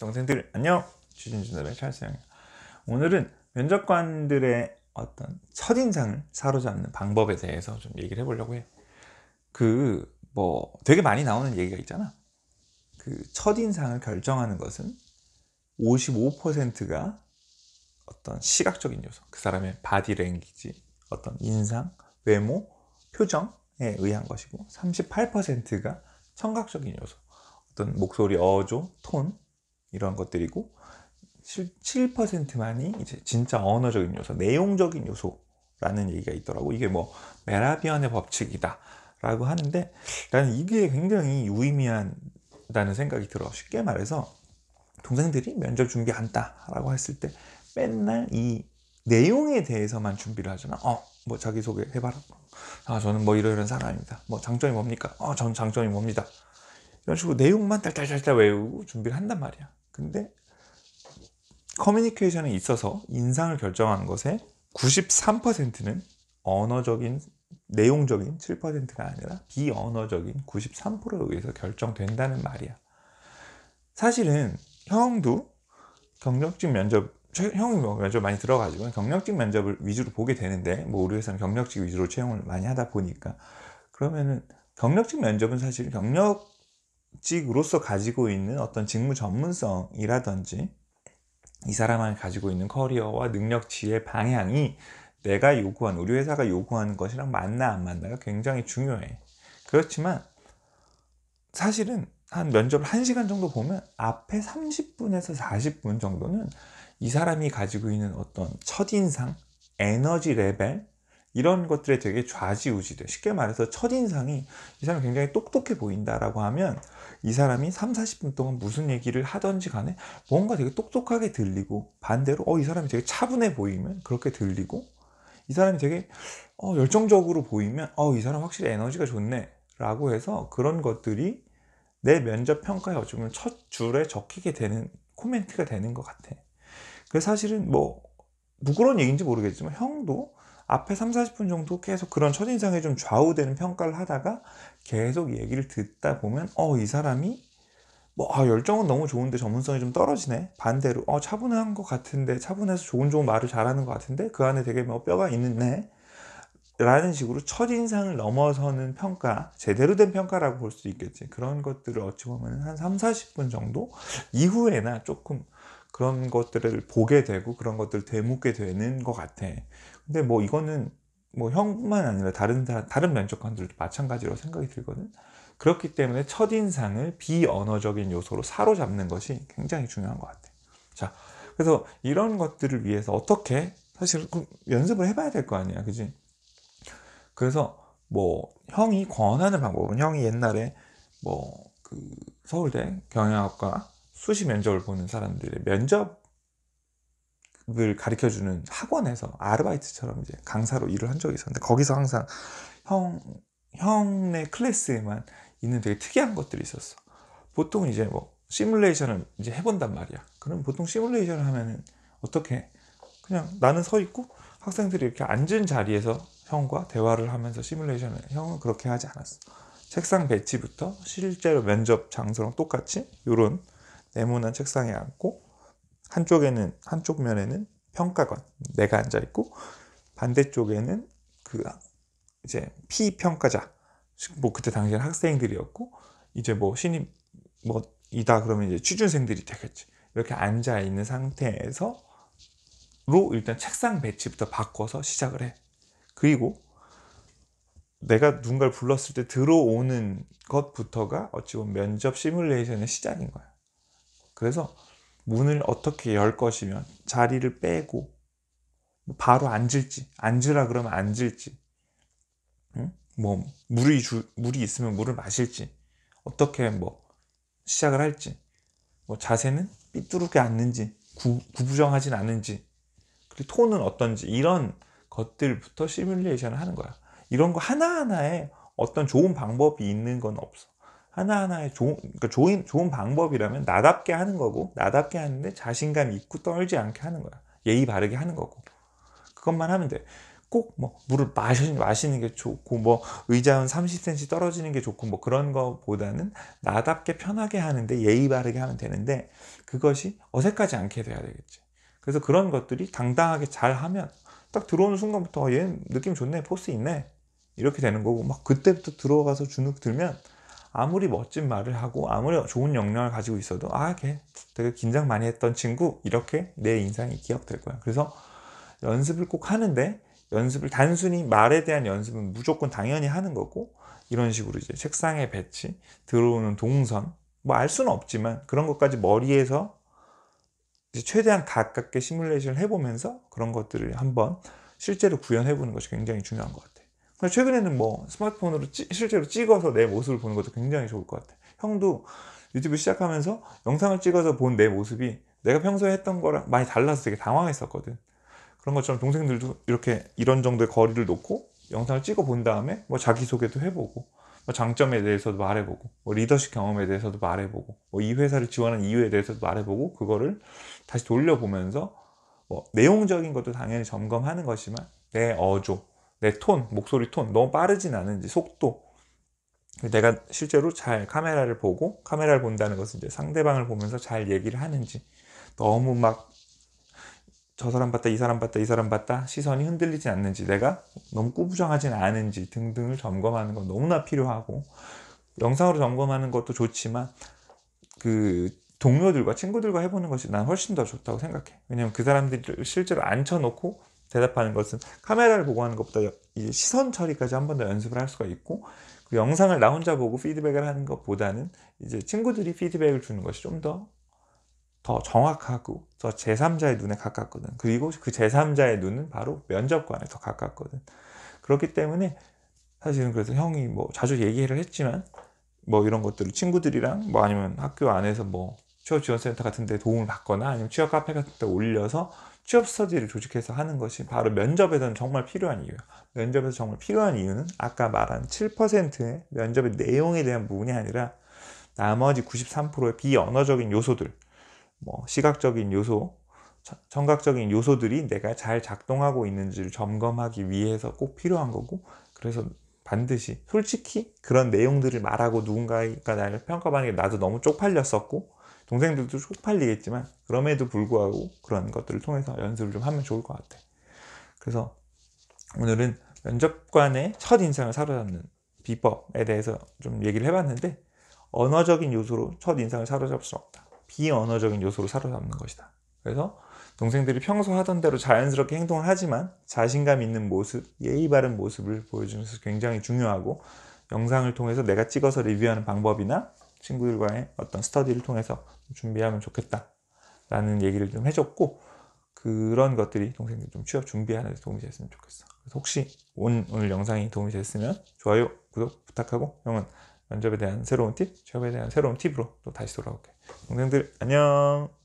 동생들 안녕. 주진준의 찰스양이야. 오늘은 면접관들의 어떤 첫인상을 사로잡는 방법에 대해서 좀 얘기를 해보려고 해. 되게 많이 나오는 얘기가 있잖아. 첫인상을 결정하는 것은 55%가 어떤 시각적인 요소, 그 사람의 바디 랭귀지, 어떤 인상, 외모, 표정에 의한 것이고, 38%가 청각적인 요소, 어떤 목소리, 어조, 톤, 이런 것들이고, 7%만이 이제 진짜 언어적인 요소, 내용적인 요소라는 얘기가 있더라고. 이게 메라비언의 법칙이다 라고 하는데, 나는 이게 굉장히 유의미하다는 생각이 들어. 쉽게 말해서 동생들이 면접 준비한다 라고 했을 때 맨날 이 내용에 대해서만 준비를 하잖아. 자기소개 해봐라. 저는 이런 사람입니다. 장점이 뭡니까? 저는 장점이 뭡니다. 이런 식으로 내용만 딸딸딸딸 외우고 준비를 한단 말이야. 근데 커뮤니케이션에 있어서 인상을 결정하는 것에 93%는 언어적인, 내용적인 7%가 아니라 비언어적인 93%에 의해서 결정된다는 말이야. 사실은 형도 경력직 면접, 형이 면접 많이 들어가지고 경력직 면접을 위주로 보게 되는데, 우리 회사는 경력직 위주로 채용을 많이 하다 보니까, 그러면은 경력직 면접은 사실 경력직으로서 가지고 있는 어떤 직무 전문성이라든지 이 사람이 가지고 있는 커리어와 능력치의 방향이 내가 요구한, 우리 회사가 요구하는 것이랑 맞나 안 맞나가 굉장히 중요해. 그렇지만 사실은 한 면접을 1시간 정도 보면 앞에 30분에서 40분 정도는 이 사람이 가지고 있는 어떤 첫인상, 에너지 레벨, 이런 것들에 되게 좌지우지돼. 쉽게 말해서 첫인상이 이 사람이 굉장히 똑똑해 보인다라고 하면 이 사람이 30-40분 동안 무슨 얘기를 하던지 간에 뭔가 되게 똑똑하게 들리고, 반대로 이 사람이 되게 차분해 보이면 그렇게 들리고, 이 사람이 되게 열정적으로 보이면 이 사람 확실히 에너지가 좋네 라고 해서 그런 것들이 내 면접 평가에 어쩌면 첫 줄에 적히게 되는 코멘트가 되는 것 같아. 그래서 사실은 부끄러운 얘기인지 모르겠지만 형도 앞에 30-40분 정도 계속 그런 첫인상에 좀 좌우되는 평가를 하다가 계속 얘기를 듣다 보면 이 사람이 열정은 너무 좋은데 전문성이 좀 떨어지네. 반대로 차분한 것 같은데, 차분해서 좋은 말을 잘하는 것 같은데 그 안에 되게 뼈가 있네 라는 식으로 첫인상을 넘어서는 평가, 제대로 된 평가라고 볼 수 있겠지. 그런 것들을 어찌 보면 한 30-40분 정도 이후에나 조금 그런 것들을 보게 되고 그런 것들을 되묻게 되는 것 같아. 근데 이거는 형뿐만 아니라 다른 면접관들도 마찬가지로 생각이 들거든. 그렇기 때문에 첫인상을 비언어적인 요소로 사로잡는 것이 굉장히 중요한 것 같아. 자, 그래서 이런 것들을 위해서 어떻게, 사실 연습을 해봐야 될 거 아니야, 그지? 그래서 형이 권하는 방법은, 형이 옛날에 서울대 경영학과 수시 면접을 보는 사람들의 면접을 가르쳐주는 학원에서 아르바이트처럼 이제 강사로 일을 한 적이 있었는데, 거기서 항상 형네 클래스에만 있는 되게 특이한 것들이 있었어. 보통 이제 시뮬레이션을 이제 해본단 말이야. 그럼 보통 시뮬레이션을 하면은 어떻게 해? 그냥 나는 서 있고 학생들이 이렇게 앉은 자리에서 형과 대화를 하면서 시뮬레이션을, 형은 그렇게 하지 않았어. 책상 배치부터 실제로 면접 장소랑 똑같이 이런 네모난 책상에 앉고, 한쪽 면에는 평가관 내가 앉아 있고, 반대쪽에는 이제 피평가자, 그때 당시에는 학생들이었고, 이제 신입 이다 그러면 이제 취준생들이 되겠지. 이렇게 앉아 있는 상태에서 일단 책상 배치부터 바꿔서 시작을 해. 그리고 내가 누군가를 불렀을 때 들어오는 것부터가 어찌 보면 면접 시뮬레이션의 시작인 거야. 그래서 문을 어떻게 열 것이면 자리를 빼고 바로 앉으라 그러면 앉을지, 응? 물이 있으면 물을 마실지, 어떻게 시작을 할지, 자세는 삐뚤게 앉는지 구부정하진 않은지, 그리고 톤은 어떤지, 이런 것들부터 시뮬레이션을 하는 거야. 이런 거 하나하나에 어떤 좋은 방법이 있는 건 없어. 하나하나에 좋은 방법이라면 나답게 하는 거고, 나답게 하는데 자신감 있고 떨지 않게 하는 거야. 예의 바르게 하는 거고, 그것만 하면 돼. 꼭 뭐 물을 마시는 게 좋고 뭐 의자는 30cm 떨어지는 게 좋고 뭐 그런 거보다는 나답게 편하게 하는데 예의 바르게 하면 되는데 그것이 어색하지 않게 돼야 되겠지. 그래서 그런 것들이 당당하게 잘 하면 딱 들어오는 순간부터 얘 느낌 좋네, 포스 있네, 이렇게 되는 거고, 막 그때부터 들어가서 주눅 들면 아무리 멋진 말을 하고 아무리 좋은 역량을 가지고 있어도 걔 되게 긴장 많이 했던 친구, 이렇게 내 인상이 기억될 거야. 그래서 연습을 꼭 하는데, 연습을 단순히 말에 대한 연습은 무조건 당연히 하는 거고, 이런 식으로 이제 책상에 배치, 들어오는 동선, 뭐 알 수는 없지만 그런 것까지 머리에서 이제 최대한 가깝게 시뮬레이션을 해보면서 그런 것들을 한번 실제로 구현해보는 것이 굉장히 중요한 것 같아. 최근에는 뭐 스마트폰으로 실제로 찍어서 내 모습을 보는 것도 굉장히 좋을 것 같아. 형도 유튜브 시작하면서 영상을 찍어서 본 내 모습이 내가 평소에 했던 거랑 많이 달라서 되게 당황했었거든. 그런 것처럼 동생들도 이렇게 이런 정도의 거리를 놓고 영상을 찍어 본 다음에 뭐 자기소개도 해보고, 뭐 장점에 대해서도 말해보고, 뭐 리더십 경험에 대해서도 말해보고, 뭐 이 회사를 지원한 이유에 대해서도 말해보고, 그거를 다시 돌려보면서 뭐 내용적인 것도 당연히 점검하는 것이지만 내 어조, 내 톤, 목소리 톤 너무 빠르진 않은지, 속도, 내가 실제로 잘 카메라를 보고, 카메라를 본다는 것은 이제 상대방을 보면서 잘 얘기를 하는지, 너무 막 저 사람 봤다, 이 사람 봤다, 이 사람 봤다 시선이 흔들리지 않는지, 내가 너무 꾸부정하진 않은지 등등을 점검하는 건 너무나 필요하고, 영상으로 점검하는 것도 좋지만 그 동료들과 친구들과 해보는 것이 난 훨씬 더 좋다고 생각해. 왜냐면 그 사람들이 실제로 앉혀놓고 대답하는 것은 카메라를 보고 하는 것보다 이제 시선 처리까지 한 번 더 연습을 할 수가 있고, 그 영상을 나 혼자 보고 피드백을 하는 것보다는 이제 친구들이 피드백을 주는 것이 좀 더 정확하고 더 제3자의 눈에 가깝거든. 그리고 그 제3자의 눈은 바로 면접관에 더 가깝거든. 그렇기 때문에 사실은 그래서 형이 뭐 자주 얘기를 했지만, 뭐 이런 것들을 친구들이랑 뭐 아니면 학교 안에서 뭐 취업지원센터 같은 데 도움을 받거나 아니면 취업 카페 같은 데 올려서 취업 스터디를 조직해서 하는 것이 바로 면접에서는 정말 필요한 이유야. 면접에서 정말 필요한 이유는 아까 말한 7%의 면접의 내용에 대한 부분이 아니라 나머지 93%의 비언어적인 요소들, 뭐 시각적인 요소, 청각적인 요소들이 내가 잘 작동하고 있는지를 점검하기 위해서 꼭 필요한 거고, 그래서 반드시 솔직히 그런 내용들을 말하고 누군가가 나를 평가받는 게 나도 너무 쪽팔렸었고 동생들도 쪽팔리겠지만, 그럼에도 불구하고 그런 것들을 통해서 연습을 좀 하면 좋을 것 같아. 그래서 오늘은 면접관의 첫인상을 사로잡는 비법에 대해서 좀 얘기를 해봤는데, 언어적인 요소로 첫인상을 사로잡을 수 없다, 비언어적인 요소로 사로잡는 것이다. 그래서 동생들이 평소 하던 대로 자연스럽게 행동을 하지만 자신감 있는 모습, 예의 바른 모습을 보여주는 것이 굉장히 중요하고, 영상을 통해서 내가 찍어서 리뷰하는 방법이나 친구들과의 어떤 스터디를 통해서 준비하면 좋겠다 라는 얘기를 좀 해줬고, 그런 것들이 동생들 좀 취업 준비하는 데 도움이 됐으면 좋겠어. 그래서 혹시 오늘 영상이 도움이 됐으면 좋아요, 구독 부탁하고, 형은 면접에 대한 새로운 팁, 취업에 대한 새로운 팁으로 또 다시 돌아올게. 동생들 안녕.